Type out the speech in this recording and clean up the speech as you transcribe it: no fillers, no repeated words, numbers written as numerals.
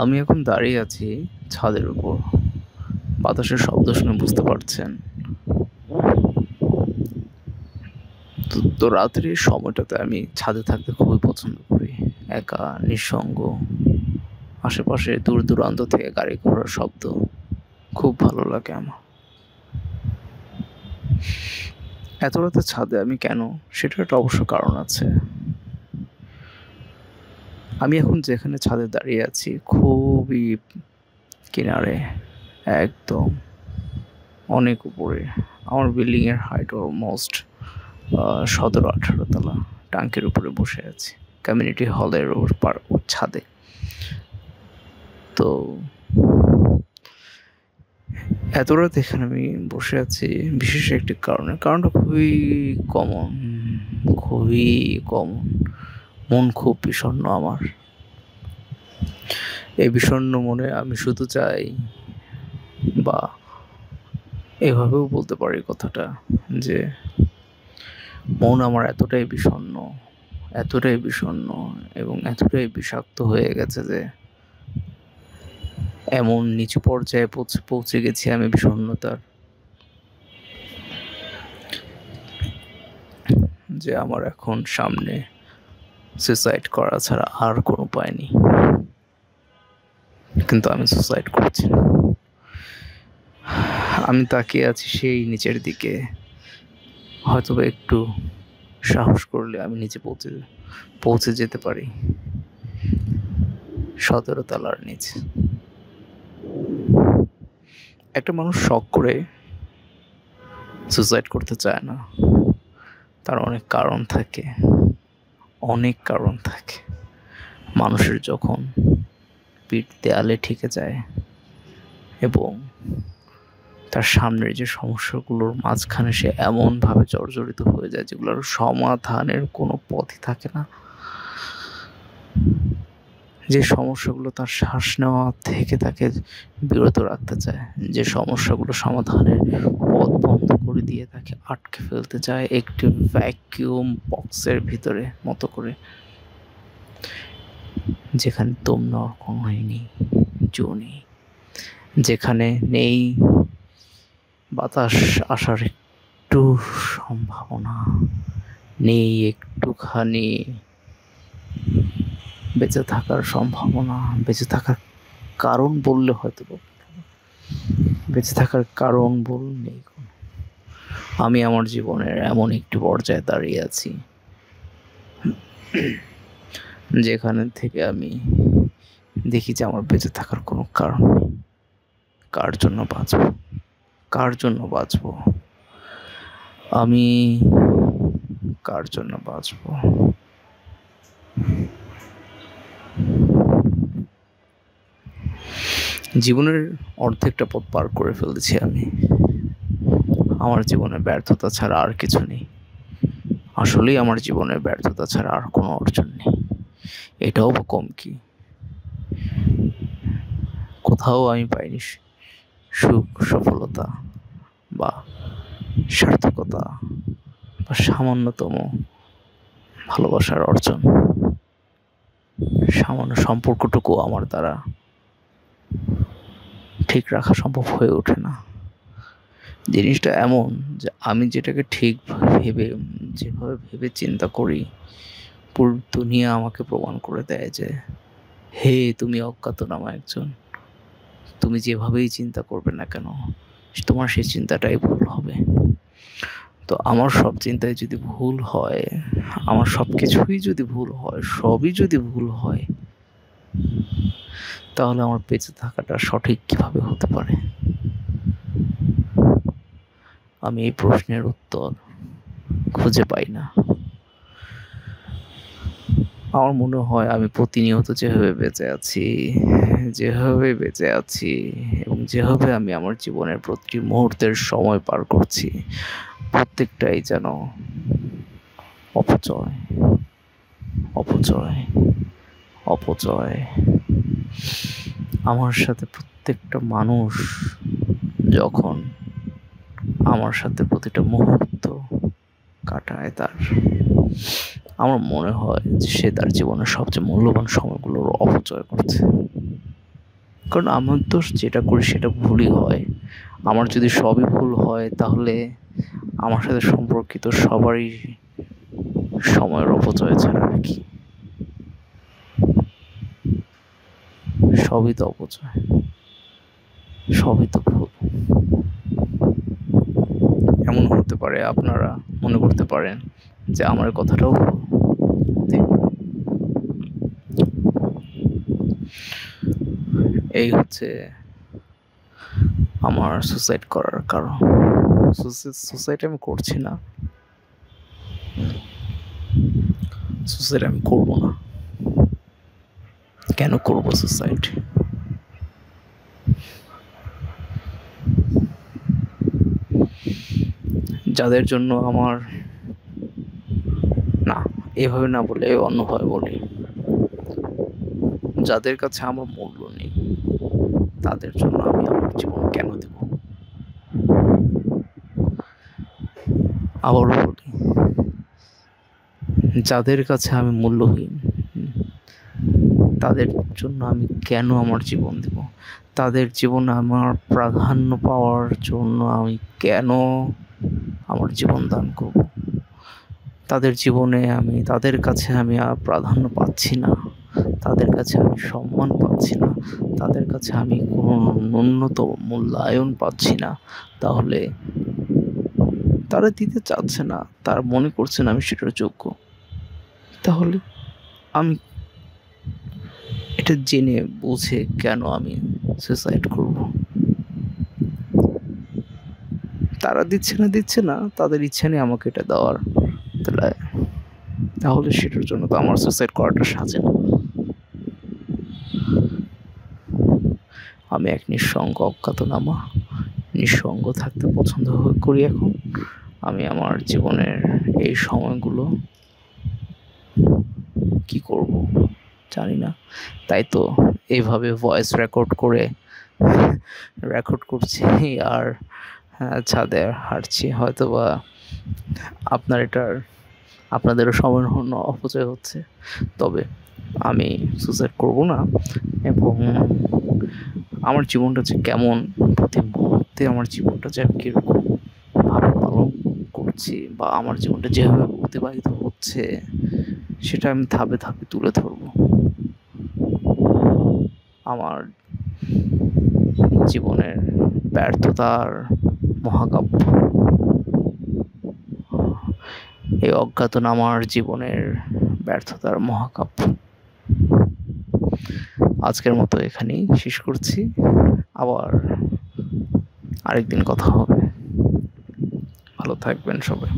আমি এখন দাঁড়িয়ে আছি ছাদের উপর। বাতাসের শব্দ শুনে বুঝতে পারছেন। তো রাত্রির সময়টাতে আমি ছাদে থাকতে খুবই পছন্দ করি। একা, নিঃসঙ্গ, আশেপাশে দূর দূরান্ত থেকে গাড়ি ঘোড়ার শব্দ খুব ভালো লাগে আমার। এত রাতে ছাদে আমি কেন, সেটার একটা অবশ্য কারণ আছে। আমি এখন যেখানে ছাদে দাঁড়িয়ে আছি খুবই কিনারে, একদম অনেক উপরে। আমার বিল্ডিংয়ের হাইট অলমোস্ট 17-18 তলা। টাঙ্কের উপরে বসে আছি কমিউনিটি হলের ছাদে। তো এত রাত এখানে আমি বসে আছি বিশেষ একটি কারণে। কারণটা খুবই কমন, খুবই কমন। মন খুব বিষণ্ণ আমার। এই বিষণ্ণ মনে আমি শুধু চাই, বা এভাবেও বলতে পারি কথাটা, যে মন আমার এতটাই বিষণ্ণ, এতটাই বিষণ্ণ এবং এতটাই বিষাক্ত হয়ে গেছে যে এমন নিচু পর্যায়ে পৌঁছে গেছি আমি বিষণ্ণতার, যে আমার এখন সামনে সুইসাইড করা ছাড়া আর কোনো উপায় নেই। কিন্তু আমি সুইসাইড করছি না। আমি তাকিয়ে আছি সেই নিচের দিকে। হয়তোবা একটু সাহস করলে আমি নিচে পৌঁছে যেতে পারি, 17 তলার নিচে। একটা মানুষ শখ করে সুইসাইড করতে চায় না, তার অনেক কারণ থাকে, অনেক কারণ থাকে। মানুষের যখন পিঠ দেয়ালে ঠেকে যায় এবং তার সামনের যে সমস্যাগুলোর মাঝখানে সে এমনভাবে জর্জরিত হয়ে যায় যেগুলোর সমাধানের কোনো পথই থাকে না, যে সমস্যাগুলো তার শ্বাস নেওয়া থেকে তাকে বিরত রাখতে চায়, যে সমস্যাগুলো সমাধানের পথ বন্ধ করে দিয়ে তাকে আটকে ফেলতে চায় একটি ভ্যাকিউম বক্সের ভিতরে মতো করে, যেখানে দম নেওয়ার কোনোই নেই, জো নেই, যেখানে নেই বাতাস আসার একটু সম্ভাবনা, নেই একটুখানি বেঁচে থাকার সম্ভাবনা। বেঁচে থাকার কারণ বললে হয়তো, বেঁচে থাকার কারণ নেই কোনো। আমি আমার জীবনের এমন একটি পর্যায়ে দাঁড়িয়ে আছি যেখানে থেকে আমি দেখি যে আমার বেঁচে থাকার কোনো কারণ নেই। কার জন্য বাঁচব, কার জন্য বাঁচব, আমি কার জন্য বাঁচব? জীবনের অর্ধেকটা পথ পার করে ফেলেছি আমি। আমার জীবনে ব্যর্থতা ছাড়া আর কিছু নেই। আসলেই আমার জীবনে ব্যর্থতা ছাড়া আর কোনো অর্জন নেই। এটাও বা কম কি? কোথাও আমি পাইনি সুখ, সফলতা বা সার্থকতা বা সামান্যতম ভালোবাসার অর্জন। সামান্য সম্পর্কটুকু আমার দ্বারা ঠিক রাখা সম্ভব হয়ে ওঠে না। জিনিসটা এমন যে আমি যেটাকে ঠিক যেভাবে ভেবে চিন্তা করি, পুরো দুনিয়া আমাকে প্রমাণ করে দেয় যে হে তুমি অজ্ঞাতনামা একজন, তুমি যেভাবেই চিন্তা করবে না কেন তোমার সেই চিন্তাটাই ভুল হবে। তো আমার সব চিন্তাই যদি ভুল হয়, আমার সব কিছুই যদি ভুল হয়, সবই যদি ভুল হয়, তাহলে আমার বেঁচে থাকাটা সঠিক কিভাবে হতে পারে? আমি এই প্রশ্নের উত্তর খুঁজে পাই না। আমার মনে হয় আমি প্রতিনিয়ত যেভাবে বেঁচে আছি এবং যেভাবে আমি আমার জীবনের প্রতিটি মুহূর্তের সময় পার করছি, প্রত্যেকটাই যেন অপচয়, অপচয়, অপচয়। আমার সাথে প্রত্যেকটা মানুষ যখন আমার সাথে প্রতিটা মুহূর্ত কাটায় আমার মনে হয় যে সে তার জীবনের সবচেয়ে মূল্যবান সময়গুলোর অপচয় করছে। কারণ আমার তো যেটা করি সেটা ভুলই হয়। আমার যদি সবই ভুল হয় তাহলে আমার সাথে সম্পর্কিত সবারই সময়ের অপচয় ছাড়া আর কি। সবই তো অপচয়, সবই তো ভুল। এমন হতে পারে আপনারা মনে করতে পারেন যে আমার কথাটাও ভুল। এই হচ্ছে আমার সুসাইড করার কারণ। সুসাইড আমি করছি না, সুসাইড আমি করবো না। কেন করবো সুসাইড? যাদের জন্য আমার, না এভাবে না বলে অন্যভাবে বলি, যাদের কাছে আমার মূল্য নেই তাদের জন্য আমি আমার জীবন কেন দেব? আবারও বলি, যাদের কাছে আমি মূল্যহীন তাদের জন্য আমি কেন আমার জীবন দেব? তাদের জীবনে আমার প্রাধান্য পাওয়ার জন্য আমি কেন আমার জীবন দান করব? তাদের জীবনে আমি, তাদের কাছে আমি প্রাধান্য পাচ্ছি না, তাদের কাছে আমি সম্মান পাচ্ছি না, তাদের কাছে আমি কোনো ন্যূনতম মূল্যায়ন পাচ্ছি না, তাহলে তারা দিতে চাচ্ছে না, তারা মনে করছে না আমি সেটার যোগ্য, তাহলে আমি এটা জেনে বুঝে কেন আমি সুসাইড করব? তারা দিচ্ছে না, তাদের ইচ্ছা নেই আমাকে এটা দেওয়ার, তাহলে সেটার জন্য তো আমার সুসাইড করাটা সাজে না। আমি এক নিঃসঙ্গ অজ্ঞাতনামা, নিঃসঙ্গ থাকতে পছন্দ করি এখন। আমি আমার জীবনের এই সময়গুলো কি করব জানি না, তাই তো এইভাবে ভয়েস রেকর্ড করছি আর ছাদে হাঁটছি। হয়তোবা আপনাদেরও সময়ের অপচয় হচ্ছে, তবে আমি সুসাইড করব না। এবং আমার জীবনটা যে কেমন, প্রতি মুহূর্তে আমার জীবনটা যে আমি কীরকম ভাবে পালন করছি বা আমার জীবনটা যেভাবে অতিবাহিত হচ্ছে সেটা আমি ধাপে ধাপে তুলে ধরব। আমার জীবনের ব্যর্থতার মহাকাব্য, এই অজ্ঞাতনামার জীবনের ব্যর্থতার মহাকাব্য। আজকের মতো এখানেই শেষ করছি, আবার আরেকদিন কথা হবে। ভালো থাকবেন সবাই।